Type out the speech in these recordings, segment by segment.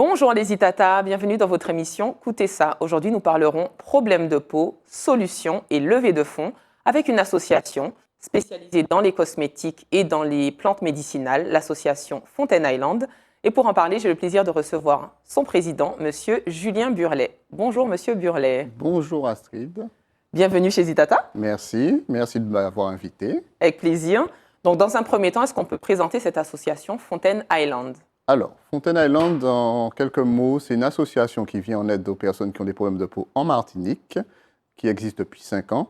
Bonjour les Itata, bienvenue dans votre émission Coutez ça. Aujourd'hui, nous parlerons problèmes de peau, solutions et levée de fonds avec une association spécialisée dans les cosmétiques et dans les plantes médicinales, l'association Fontaine Island. Et pour en parler, j'ai le plaisir de recevoir son président, Monsieur Julien Burlet. Bonjour Monsieur Burlet. Bonjour Astrid. Bienvenue chez Itata. Merci de m'avoir invité. Avec plaisir. Donc dans un premier temps, est-ce qu'on peut présenter cette association Fontaine Island? Alors, Fontaine Island, en quelques mots, c'est une association qui vient en aide aux personnes qui ont des problèmes de peau en Martinique, qui existe depuis 5 ans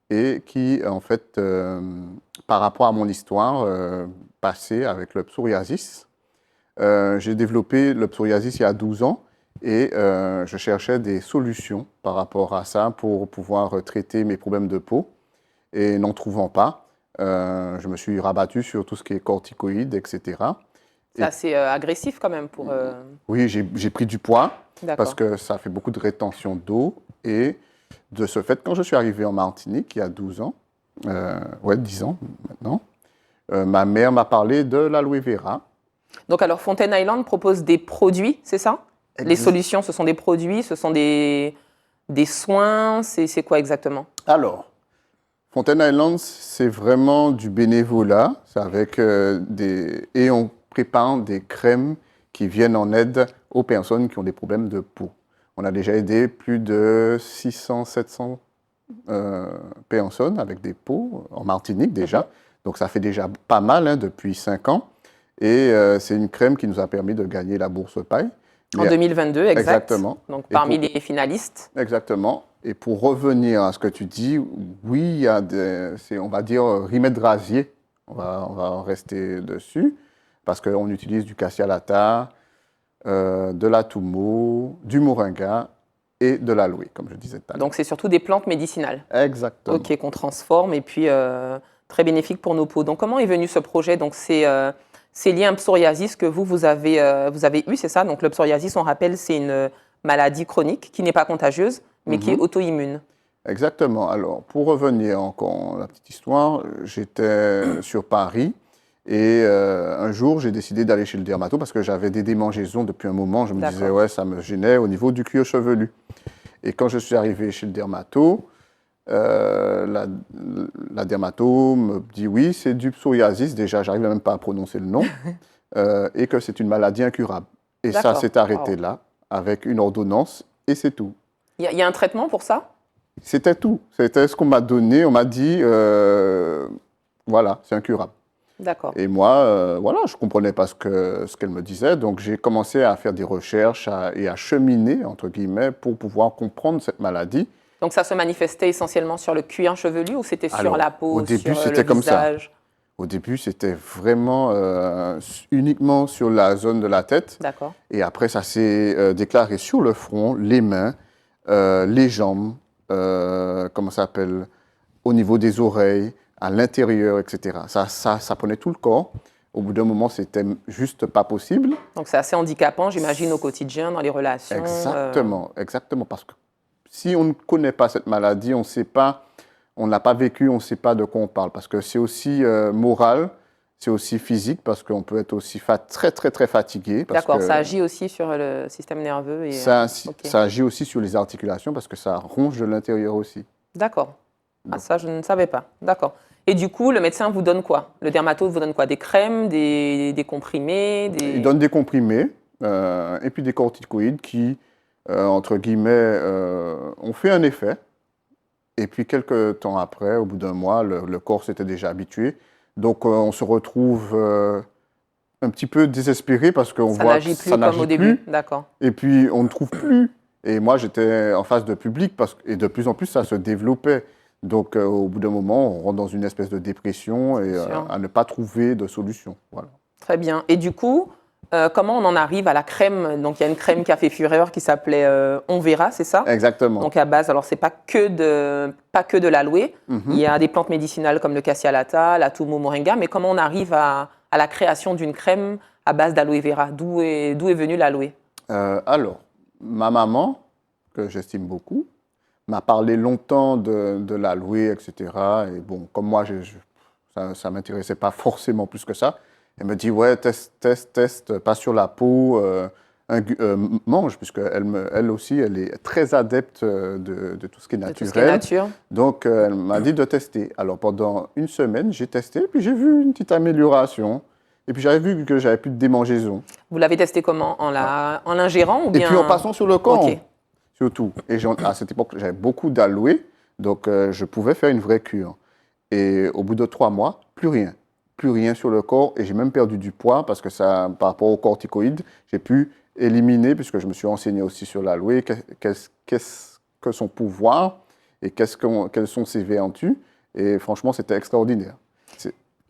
et qui, en fait, par rapport à mon histoire passée avec le psoriasis, j'ai développé le psoriasis il y a 12 ans et je cherchais des solutions par rapport à ça pour pouvoir traiter mes problèmes de peau. Et n'en trouvant pas, je me suis rabattu sur tout ce qui est corticoïdes, etc. C'est assez agressif quand même pour... Oui, j'ai pris du poids parce D'accord. que ça fait beaucoup de rétention d'eau. Et de ce fait, quand je suis arrivé en Martinique, il y a 12 ans, 10 ans maintenant, ma mère m'a parlé de l'aloe vera. Donc alors Fontaine Island propose des produits, c'est ça? Les solutions, ce sont des produits, ce sont des soins, c'est quoi exactement? Alors, Fontaine Island, c'est vraiment du bénévolat. C'est avec et on prépare des crèmes qui viennent en aide aux personnes qui ont des problèmes de peau. On a déjà aidé plus de 600-700 personnes avec des peaux en Martinique déjà. Donc ça fait déjà pas mal depuis 5 ans. Et c'est une crème qui nous a permis de gagner la bourse paille. En 2022, exact. Exactement. Donc parmi les finalistes. Exactement. Et pour revenir à ce que tu dis, oui, il y a on va dire, remède rasier. On va rester dessus parce qu'on utilise du cassia lata, de la tumo, du moringa et de l'aloe, comme je disais tout à l'heure. Donc c'est surtout des plantes médicinales. Exactement. Ok, qu'on transforme et puis très bénéfique pour nos peaux. Donc comment est venu ce projet? Donc c'est lié à un psoriasis que vous avez eu, c'est ça? Donc le psoriasis, on rappelle, c'est une maladie chronique qui n'est pas contagieuse, mais qui est auto-immune. Exactement. Alors, pour revenir encore à la petite histoire, j'étais sur Paris et un jour, j'ai décidé d'aller chez le dermato parce que j'avais des démangeaisons depuis un moment. Je me disais, ouais, ça me gênait au niveau du cuir chevelu. Et quand je suis arrivé chez le dermato, la dermato me dit, oui, c'est du psoriasis. Déjà, j'arrive même pas à prononcer le nom. Et que c'est une maladie incurable. Et ça s'est arrêté là, avec une ordonnance, et c'est tout. Il y a un traitement pour ça? C'était tout. C'était ce qu'on m'a donné. On m'a dit, voilà, c'est incurable. D'accord. Et moi, voilà, je ne comprenais pas ce qu'elle me disait. Donc, j'ai commencé à faire des recherches et à cheminer, entre guillemets, pour pouvoir comprendre cette maladie. Donc, ça se manifestait essentiellement sur le cuir chevelu ou c'était sur la peau, au début, sur c'était le comme visage? ça. Au début, c'était vraiment uniquement sur la zone de la tête. D'accord. Et après, ça s'est déclaré sur le front, les mains, les jambes, comment ça s'appelle, au niveau des oreilles, à l'intérieur, etc. Ça prenait tout le corps. Au bout d'un moment, c'était juste pas possible. Donc, c'est assez handicapant, j'imagine, au quotidien, dans les relations. Exactement. Parce que si on ne connaît pas cette maladie, on ne sait pas, on ne l'a pas vécu, on ne sait pas de quoi on parle. Parce que c'est aussi moral, c'est aussi physique, parce qu'on peut être aussi très fatigué. D'accord, ça agit aussi sur le système nerveux. Et, ça agit aussi sur les articulations, parce que ça ronge de l'intérieur aussi. D'accord. Ah, ça, je ne savais pas. D'accord. Et du coup, le médecin vous donne quoi? Le dermatologue vous donne quoi? Des crèmes, des comprimés Il donne des comprimés et puis des corticoïdes qui, entre guillemets, ont fait un effet. Et puis, quelques temps après, au bout d'un mois, le corps s'était déjà habitué. Donc, on se retrouve un petit peu désespéré parce qu'on voit que ça n'agit plus. Comme au début. D'accord. Et puis, on ne trouve plus. Et moi, j'étais en face de public et de plus en plus, ça se développait. Donc, au bout d'un moment, on rentre dans une espèce de dépression et à ne pas trouver de solution. Voilà. Très bien. Et du coup, comment on en arrive à la crème? Donc, il y a une crème qui a fait fureur qui s'appelait On Verra, c'est ça? Exactement. Donc, à base, alors, c'est pas que de l'aloe. Il y a des plantes médicinales comme le cassia lata, la tumo moringa. Mais comment on arrive à la création d'une crème à base d'aloe vera? D'où est venue l'aloe? Alors, ma maman, que j'estime beaucoup, m'a parlé longtemps de l'aloe, etc. Et bon, comme moi, ça ne m'intéressait pas forcément plus que ça. Elle me dit, ouais, teste, pas sur la peau, mange, puisqu'elle aussi, elle est très adepte de tout ce qui est De tout ce qui est naturel. nature. Donc, elle m'a dit de tester. Alors, pendant une semaine, j'ai testé, puis j'ai vu une petite amélioration. Et puis, j'avais vu que j'avais plus de démangeaison. Vous l'avez testé comment? En l'ingérant ou Et bien... puis, en passant sur le corps, Ok. surtout. Et à cette époque, j'avais beaucoup d'aloe, donc je pouvais faire une vraie cure. Et au bout de 3 mois, plus rien. Plus rien sur le corps. Et j'ai même perdu du poids parce que ça, par rapport aux corticoïdes, j'ai pu éliminer, puisque je me suis renseigné aussi sur l'aloe, qu'est-ce que son pouvoir et quelles sont ses vertus. Et franchement, c'était extraordinaire.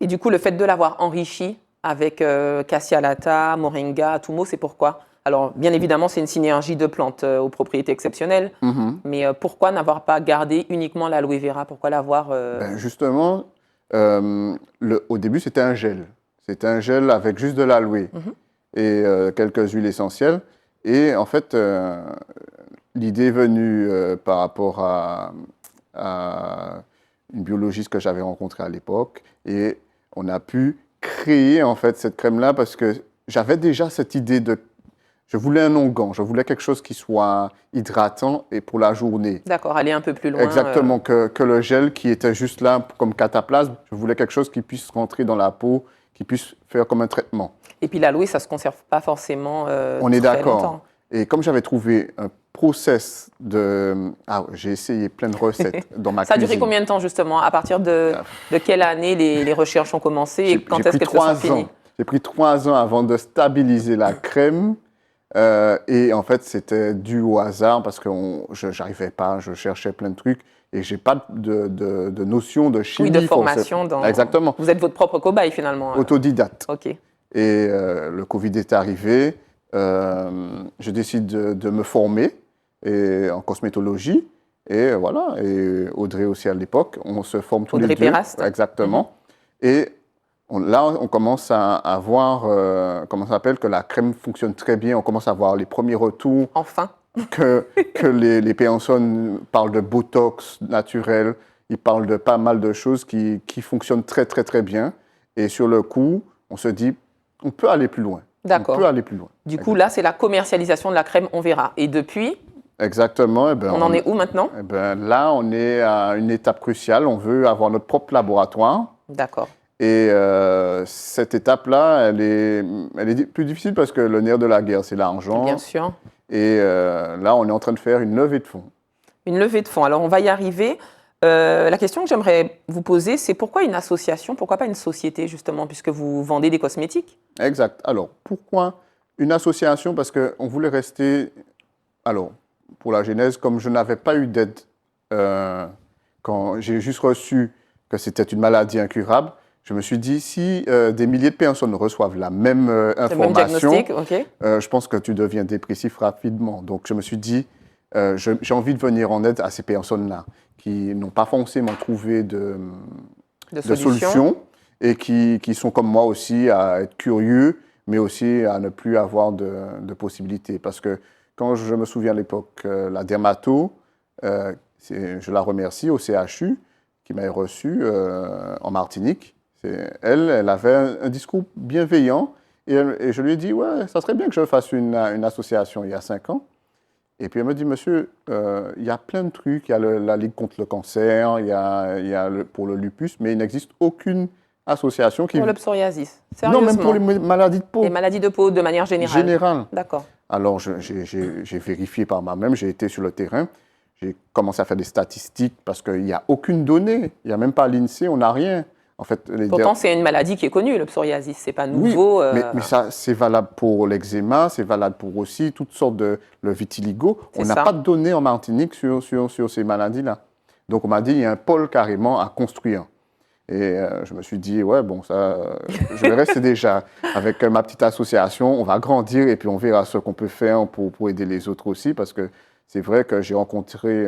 Et du coup, le fait de l'avoir enrichi avec cassia lata, moringa, atumo, c'est pourquoi? Alors, bien évidemment, c'est une synergie de plantes aux propriétés exceptionnelles, mais pourquoi n'avoir pas gardé uniquement l'aloe vera? Pourquoi l'avoir Ben, justement, au début, c'était un gel. C'était un gel avec juste de l'aloe et quelques huiles essentielles. Et en fait, l'idée est venue par rapport à une biologiste que j'avais rencontrée à l'époque. Et on a pu créer en fait cette crème-là parce que j'avais déjà cette idée de... Je voulais un onguent, je voulais quelque chose qui soit hydratant et pour la journée. D'accord, aller un peu plus loin. Exactement, que le gel qui était juste là comme cataplasme. Je voulais quelque chose qui puisse rentrer dans la peau, qui puisse faire comme un traitement. Et puis l'aloe, ça ne se conserve pas forcément On est très d'accord. longtemps. Et comme j'avais trouvé un process de... Ah, j'ai essayé plein de recettes dans ma Ça a cuisine. duré combien de temps justement? À partir de quelle année les recherches ont commencé et quand est-ce qu'elles se sont finies? J'ai pris 3 ans avant de stabiliser la crème. Et en fait, c'était dû au hasard parce que je n'arrivais pas, je cherchais plein de trucs et je n'ai pas de notion de chimie. Oui, de formation. Exactement. Vous êtes votre propre cobaye finalement. Autodidacte. Ok. Et le Covid est arrivé. Je décide de me former en cosmétologie. Et voilà. Et Audrey aussi à l'époque. On se forme tous les deux. Audrey Péraste. Exactement. Et là, on commence à voir, comment ça s'appelle, que la crème fonctionne très bien. On commence à voir les premiers retours. Enfin. Que les personnes parlent de Botox naturel. Ils parlent de pas mal de choses qui fonctionnent très, très, très bien. Et sur le coup, on se dit, on peut aller plus loin. D'accord. On peut aller plus loin. Du coup, là, c'est la commercialisation de la crème, on verra. Et depuis, exactement. Eh ben, on en est où maintenant? Eh ben, là, on est à une étape cruciale. On veut avoir notre propre laboratoire. D'accord. Et cette étape-là, elle est plus difficile parce que le nerf de la guerre, c'est l'argent. Bien sûr. Et là, on est en train de faire une levée de fonds. Une levée de fonds. Alors, on va y arriver. La question que j'aimerais vous poser, c'est pourquoi une association, pourquoi pas une société, justement, puisque vous vendez des cosmétiques? Exact. Alors, pourquoi une association? Parce qu'on voulait rester... Alors, pour la genèse, comme je n'avais pas eu d'aide quand j'ai juste reçu que c'était une maladie incurable, je me suis dit, si des milliers de personnes reçoivent la même information, le même diagnostic, ok. Je pense que tu deviens dépressif rapidement. Donc, je me suis dit, j'ai envie de venir en aide à ces personnes-là qui n'ont pas forcément trouvé de solution et qui sont comme moi aussi à être curieux, mais aussi à ne plus avoir de possibilités. Parce que quand je me souviens à l'époque, la dermato, je la remercie au CHU qui m'a reçu en Martinique. Elle avait un discours bienveillant et je lui ai dit, ouais, ça serait bien que je fasse une association il y a 5 ans. Et puis elle me dit, monsieur, il y a plein de trucs, il y a la Ligue contre le cancer, il y a pour le lupus, mais il n'existe aucune association qui... Pour le psoriasis, sérieusement? Non, même pour les maladies de peau. Les maladies de peau de manière générale? Générale. D'accord. Alors j'ai vérifié par moi-même, j'ai été sur le terrain, j'ai commencé à faire des statistiques parce qu'il n'y a aucune donnée, il n'y a même pas l'INSEE, on n'a rien. En fait, pourtant, c'est une maladie qui est connue, le psoriasis, c'est pas nouveau. Oui, mais ça, c'est valable pour l'eczéma, c'est valable pour aussi toutes sortes le vitiligo. On n'a pas de données en Martinique sur ces maladies-là. Donc, on m'a dit, il y a un pôle carrément à construire. Et je me suis dit, ouais, bon, ça, je vais rester déjà avec ma petite association, on va grandir et puis on verra ce qu'on peut faire pour aider les autres aussi, parce que c'est vrai que j'ai rencontré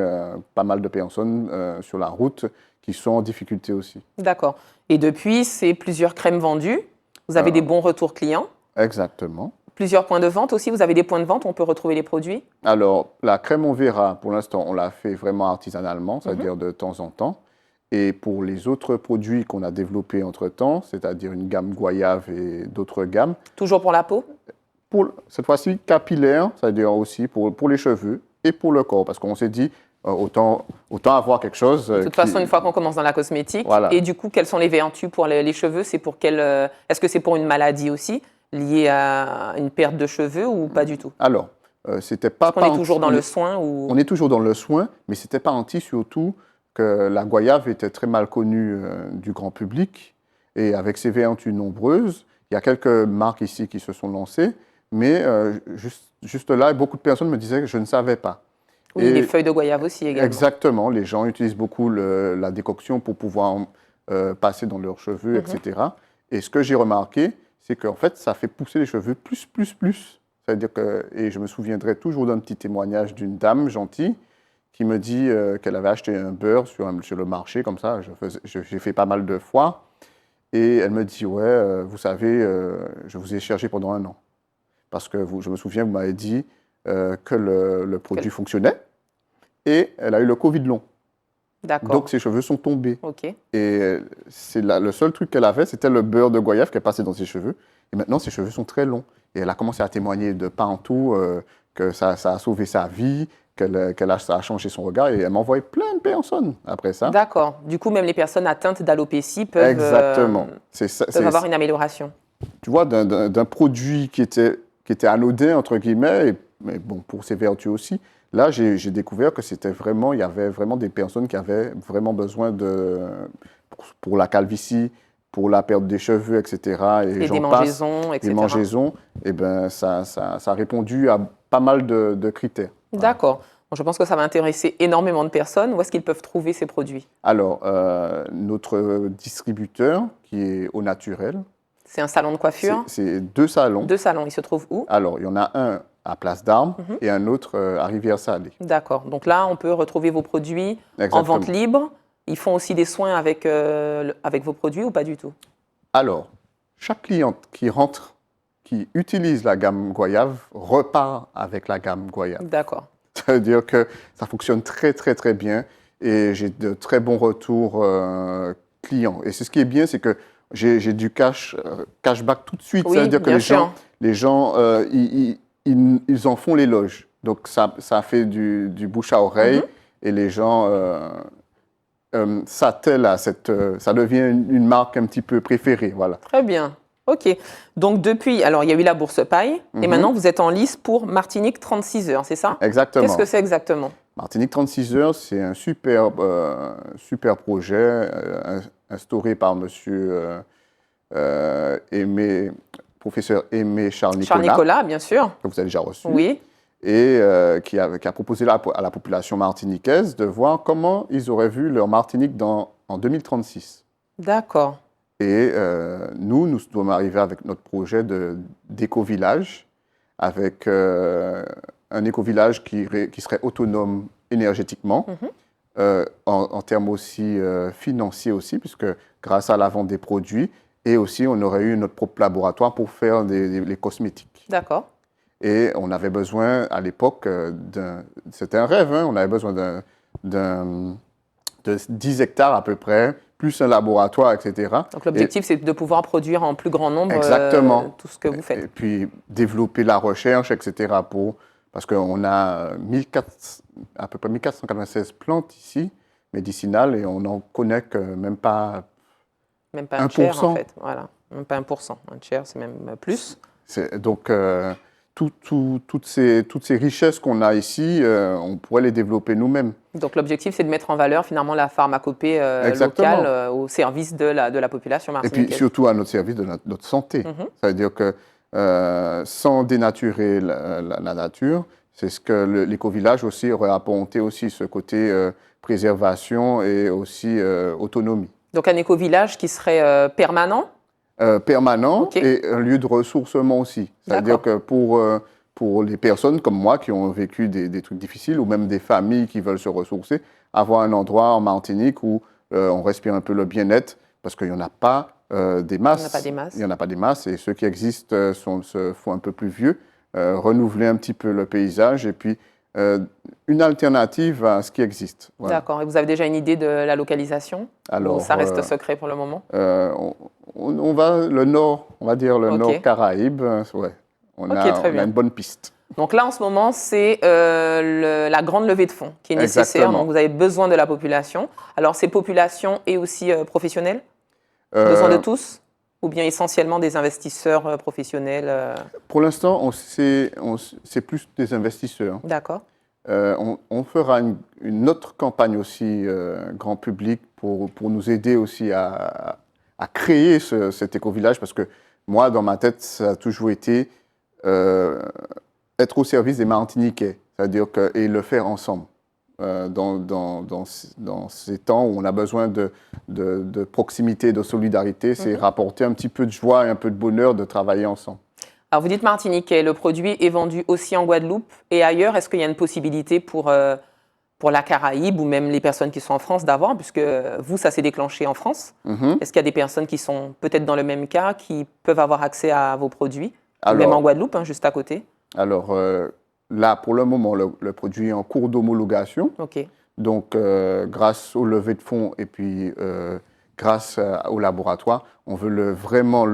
pas mal de personnes sur la route qui sont en difficulté aussi. D'accord. Et depuis, c'est plusieurs crèmes vendues. Vous avez des bons retours clients. Exactement. Plusieurs points de vente aussi. Vous avez des points de vente où on peut retrouver les produits? Alors, la crème, on verra. Pour l'instant, on l'a fait vraiment artisanalement, c'est-à-dire de temps en temps. Et pour les autres produits qu'on a développés entre-temps, c'est-à-dire une gamme goyave et d'autres gammes. Toujours pour la peau? cette fois-ci capillaire, c'est-à-dire aussi pour les cheveux et pour le corps, parce qu'on s'est dit autant avoir quelque chose. De toute façon, une fois qu'on commence dans la cosmétique, Voilà. et du coup, quelles sont les vertus pour les cheveux? C'est pour est-ce que c'est pour une maladie aussi liée à une perte de cheveux ou pas du tout? Alors, c'était pas. On est toujours dans le soin ou... On est toujours dans le soin, mais c'était pas anti surtout que la goyave était très mal connue du grand public et avec ses vertus nombreuses. Il y a quelques marques ici qui se sont lancées, mais juste là, beaucoup de personnes me disaient que je ne savais pas. Oui, les feuilles de goyave aussi également. Exactement, les gens utilisent beaucoup la décoction pour pouvoir passer dans leurs cheveux, etc. Et ce que j'ai remarqué, c'est qu'en fait, ça fait pousser les cheveux plus. C'est-à-dire que, et je me souviendrai toujours d'un petit témoignage d'une dame gentille qui me dit qu'elle avait acheté un beurre sur le marché, comme ça, j'ai fait pas mal de fois. Et elle me dit, ouais, vous savez, je vous ai cherché pendant 1 an. Parce que je me souviens, vous m'avez dit que le produit fonctionnait. Et elle a eu le Covid long. D'accord. Donc ses cheveux sont tombés. Ok. Et le seul truc qu'elle avait, c'était le beurre de goyave qui est passé dans ses cheveux. Et maintenant, ses cheveux sont très longs. Et elle a commencé à témoigner de partout que ça a sauvé sa vie, ça a changé son regard. Et elle m'a envoyé plein de personnes après ça. D'accord. Du coup, même les personnes atteintes d'alopécie peuvent, Exactement. peuvent avoir une amélioration. Tu vois, d'un produit qui était anodin, entre guillemets, mais bon, pour ses vertus aussi. Là, j'ai découvert que il y avait vraiment des personnes qui avaient vraiment besoin pour la calvitie, pour la perte des cheveux, etc. Et des mangeaisons, etc. Des mangeaisons, et ben ça a répondu à pas mal de critères. D'accord. Bon, je pense que ça va intéresser énormément de personnes. Où est-ce qu'ils peuvent trouver ces produits? Alors, notre distributeur, qui est Au Naturel. C'est un salon de coiffure? C'est 2 salons. 2 salons, ils se trouvent où? Alors, il y en a un à Place d'Armes et un autre à Rivière-Salée. D'accord. Donc là, on peut retrouver vos produits en vente libre. Ils font aussi des soins avec vos produits ou pas du tout? Alors, chaque cliente qui rentre, qui utilise la gamme goyave, repart avec la gamme goyave. D'accord. Ça veut dire que ça fonctionne très, très, très bien et j'ai de très bons retours clients. Et ce qui est bien, c'est que j'ai du cashback tout de suite. Oui, ça veut dire que les gens ils en font l'éloge. Donc, ça fait du bouche à oreille et les gens s'attellent à ça devient une marque un petit peu préférée. Voilà. Très bien. OK. Donc, alors, il y a eu la Bourse Paille et maintenant, vous êtes en lice pour Martinique 36 heures, c'est ça? Exactement. Qu'est-ce que c'est exactement? Martinique 36 heures, c'est un super projet instauré par monsieur professeur Aimé Charles Nicolas. Charles Nicolas, bien sûr. Que vous avez déjà reçu. Oui. Et qui a proposé à la population martiniquaise de voir comment ils auraient vu leur Martinique en 2036. D'accord. Et nous sommes arrivés avec notre projet d'éco-village, avec un éco-village qui serait autonome énergétiquement, en termes aussi financiers aussi, puisque grâce à la vente des produits, et aussi on aurait eu notre propre laboratoire pour faire les cosmétiques. D'accord. Et on avait besoin, à l'époque, c'était un rêve, on avait besoin de 10 hectares à peu près, plus un laboratoire, etc. Donc l'objectif, c'est de pouvoir produire en plus grand nombre tout ce que vous faites. Et puis développer la recherche, etc. Parce qu'on a à peu près 1496 plantes ici, médicinales, et on n'en connaît que même pas 1%. Tiers, en fait. Voilà. Même pas 1%. Un tiers, c'est même plus. Donc, toutes ces richesses qu'on a ici, on pourrait les développer nous-mêmes. Donc, l'objectif, c'est de mettre en valeur, finalement, la pharmacopée locale au service de la population martiniquaise. Et puis, surtout, à notre service de notre santé. Ça veut dire que sans dénaturer la nature, c'est ce que l'éco-village aussi aurait apporté aussi, ce côté préservation et aussi autonomie. Donc, un éco-village qui serait permanent? Permanent et un lieu de ressourcement aussi. C'est-à-dire que pour les personnes comme moi qui ont vécu des trucs difficiles ou même des familles qui veulent se ressourcer, avoir un endroit en Martinique où on respire un peu le bien-être parce qu'il n'y en a pas des masses. Il n'y en a pas des masses et ceux qui existent se font un peu plus vieux. Renouveler un petit peu le paysage et puis une alternative à ce qui existe. Voilà. D'accord. Et vous avez déjà une idée de la localisation? Alors, ça reste secret pour le moment? On va le nord, on va dire le nord Caraïbes. Ouais. on Ok, a, très on a bien. une bonne piste. Donc là, en ce moment, c'est la grande levée de fonds qui est nécessaire. Exactement. Donc vous avez besoin de la population. Alors, c'est population et aussi professionnels? Besoin de Euh, tous? Ou bien essentiellement des investisseurs professionnels? pour l'instant, c'est plus des investisseurs. D'accord. On fera une autre campagne aussi grand public pour nous aider aussi à créer cet éco-village parce que moi, dans ma tête, ça a toujours été euh, être au service des Martiniquais, c'est-à-dire et le faire ensemble. Dans ces temps où on a besoin de proximité, de solidarité, c'est rapporter un petit peu de joie et un peu de bonheur de travailler ensemble. Alors, vous dites martiniquais, le produit est vendu aussi en Guadeloupe et ailleurs. Est-ce qu'il y a une possibilité pour la Caraïbe ou même les personnes qui sont en France d'avoir, puisque vous, ça s'est déclenché en France? Est-ce qu'il y a des personnes qui sont peut-être dans le même cas, qui peuvent avoir accès à vos produits, même en Guadeloupe, hein, juste à côté? Alors là, pour le moment, le produit est en cours d'homologation. Ok. Donc, grâce au levée de fonds et puis grâce au laboratoire, on veut vraiment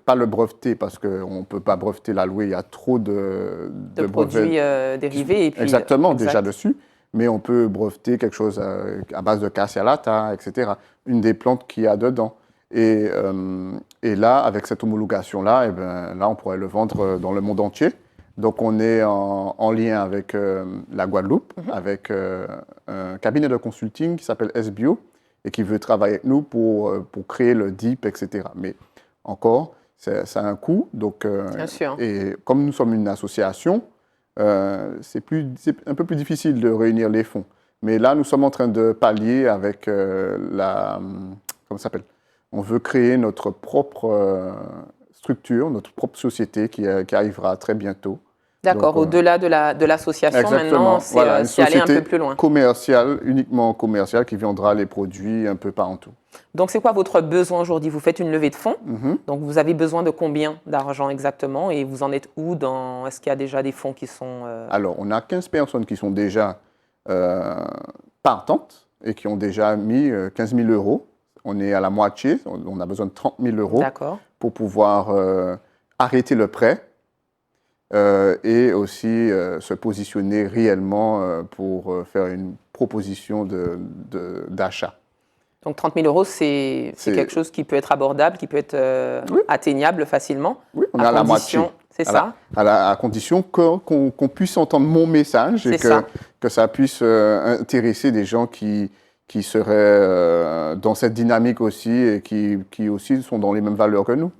pas le breveter parce qu'on ne peut pas breveter la louer, il y a trop de produits dérivés. Et puis, exactement, exact. déjà dessus. Mais on peut breveter quelque chose à base de cassia lata, etc. Une des plantes qu'il y a dedans. Et là, avec cette homologation-là, là, on pourrait le vendre dans le monde entier. Donc, on est en lien avec la Guadeloupe, avec un cabinet de consulting qui s'appelle S-Bio et qui veut travailler avec nous pour créer le DIP, etc. Mais encore, ça a un coût. Donc, Bien sûr. Et comme nous sommes une association, c'est un peu plus difficile de réunir les fonds. Mais là, nous sommes en train de pallier avec comment ça s'appelle? On veut créer notre propre structure, notre propre société qui arrivera très bientôt. D'accord, au-delà de l'association, maintenant, c'est voilà, une aller un peu plus société loin. commerciale, uniquement commerciale, qui vendra les produits un peu partout. Donc, c'est quoi votre besoin aujourd'hui? Vous faites une levée de fonds. Donc, vous avez besoin de combien d'argent exactement? Et vous en êtes où Est-ce qu'il y a déjà des fonds qui sont... Alors, on a 15 personnes qui sont déjà partantes et qui ont déjà mis 15 000 euros. On est à la moitié, on a besoin de 30 000 euros pour pouvoir arrêter le prêt et aussi se positionner réellement pour faire une proposition d'achat. Donc 30 000 euros, c'est quelque chose qui peut être abordable, qui peut être atteignable facilement. Oui, on est à la moitié. C'est ça. À condition qu'on puisse entendre mon message et que ça puisse intéresser des gens qui seraient dans cette dynamique aussi et qui aussi sont dans les mêmes valeurs que nous.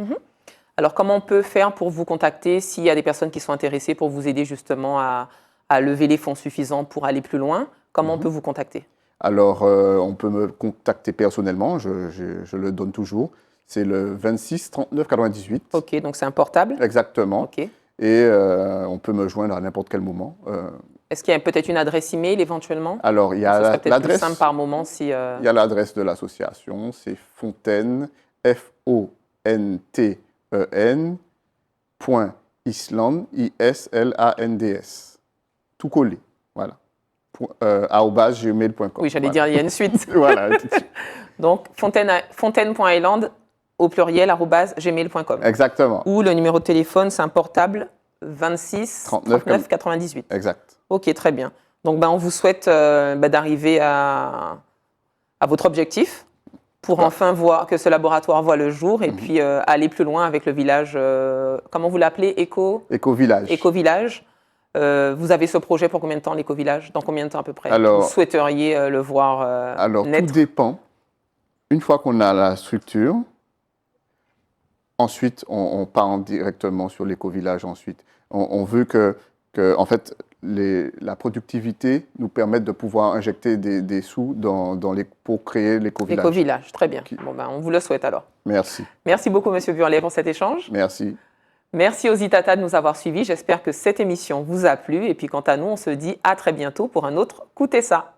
Alors, comment on peut faire pour vous contacter s'il y a des personnes qui sont intéressées pour vous aider justement à lever les fonds suffisants pour aller plus loin? Comment on peut vous contacter? Alors, on peut me contacter personnellement, je le donne toujours. C'est le 26 39 98. Ok, donc c'est un portable? Exactement. Ok. Et on peut me joindre à n'importe quel moment. Est-ce qu'il y a peut-être une adresse email éventuellement? Alors, il y a l'adresse. l'adresse. Plus simple par moment si. Il y a l'adresse de l'association, c'est Fontaine, FONTEN, .island, ISLANDS. Tout collé, voilà. @gmail.com. Oui, j'allais dire, il y a une suite. Voilà. Donc, fontaine.island au pluriel @gmail.com. Exactement. Ou le numéro de téléphone, c'est un portable 26 39 98. Exact. Ok, très bien. Donc, on vous souhaite d'arriver à votre objectif pour enfin voir que ce laboratoire voit le jour et puis aller plus loin avec le village, comment vous l'appelez? Éco-village. Éco-village. Vous avez ce projet pour combien de temps, l'éco-village? Dans combien de temps à peu près? Alors, vous souhaiteriez le voir alors, naître? tout dépend. Une fois qu'on a la structure, ensuite, on part directement sur l'éco-village ensuite. On veut que en fait, la productivité nous permette de pouvoir injecter des sous pour créer l'éco-village. L'éco-village, très bien. Bon, on vous le souhaite alors. Merci. Merci beaucoup, Monsieur Burlet, pour cet échange. Merci. Merci aux Itata de nous avoir suivis. J'espère que cette émission vous a plu. Et puis, quant à nous, on se dit à très bientôt pour un autre Coutez ça.